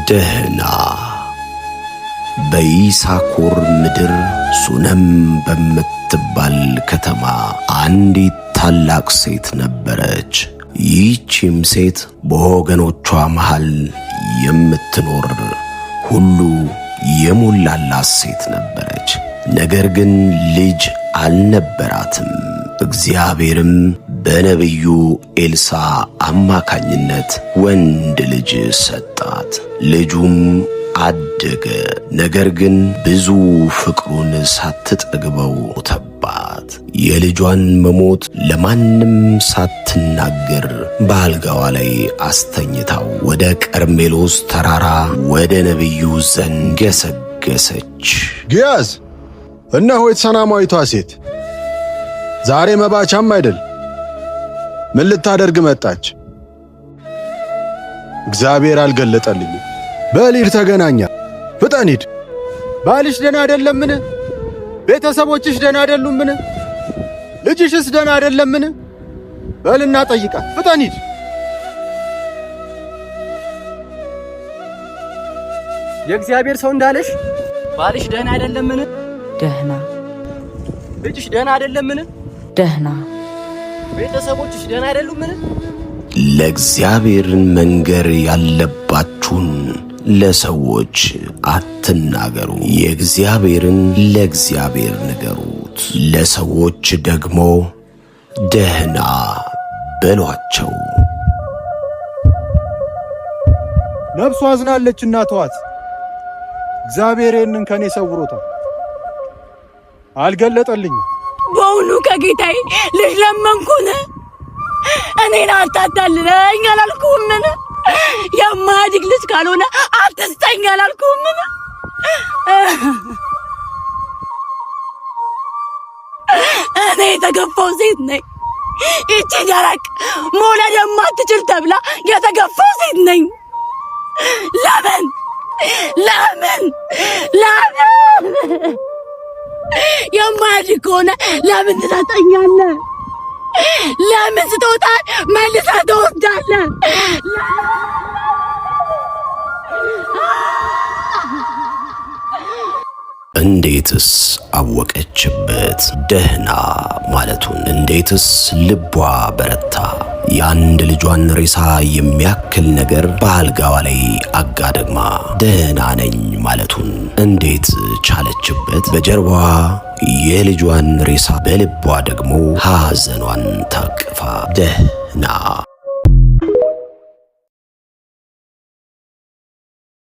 ደህና በይሳኮር ምድር ሱነም በምትባል ከተማ አንዲት ታላቅ ሴት ነበረች። ይህችም ሴት በወገኖቿ መሃል የምትኖር ሁሉ የሞላላት ሴት ነበረች። ነገር ግን ልጅ አልነበራትም። እግዚአብሔርም በነቢዩ ኤልሳ አማካኝነት ወንድ ልጅ ሰጣት። ልጁም አደገ። ነገር ግን ብዙ ፍቅሩን ሳትጠግበው ሞተባት። የልጇን መሞት ለማንም ሳትናገር በአልጋዋ ላይ አስተኝታው ወደ ቀርሜሎስ ተራራ ወደ ነቢዩ ዘንድ ገሰገሰች። ግያዝ፣ እነሆ የተሰናማዊቷ ሴት ዛሬ መባቻም አይደል? ምን ልታደርግ መጣች? እግዚአብሔር አልገለጠልኝም። በል ሂድ፣ ተገናኛ። ፍጠን ሂድ። ባልሽ ደህና አይደለምን? ቤተሰቦችሽ ደህና አይደሉምን? ልጅሽስ ደህና አይደለምን? በልና ጠይቃት። ፍጠን ሂድ። የእግዚአብሔር ሰው እንዳለሽ ባልሽ ደህና አይደለምን? ደህና። ልጅሽ ደህና አይደለምን? ደህና። ቤተሰቦችሽ ደህና አይደሉምን? ለእግዚአብሔርን መንገር ያለባችሁን ለሰዎች አትናገሩ። የእግዚአብሔርን ለእግዚአብሔር ንገሩት። ለሰዎች ደግሞ ደህና በሏቸው። ነፍሱ አዝናለችና ተዋት። እግዚአብሔር ይህንን ከኔ ሰውሮታል፣ አልገለጠልኝም። በእውኑ ከጌታዬ ልጅ ለመንኩን? እኔን አታታልለኝ አላልኩህምን? የማያድግ ልጅ ካልሆነ አትስጠኝ አላልኩህምን? እኔ የተገፋው ሴት ነኝ። ይቺ ደረቅ መውለድ የማትችል ተብላ የተገፋው ሴት ነኝ። ለምን ለምን ለምን የማያድግ ከሆነ ለምን ትሰጠኛለህ? ለምን ስትወጣ መልሰህ ትወስዳለህ? እንዴትስ አወቀችበት ደህና ማለቱን? እንዴትስ ልቧ በረታ? የአንድ ልጇን ሬሳ የሚያክል ነገር በአልጋዋ ላይ አጋድማ ደህና ነኝ ማለቱን እንዴት ቻለችበት? በጀርባዋ የልጇን ሬሳ፣ በልቧ ደግሞ ሐዘኗን ታቅፋ ደህና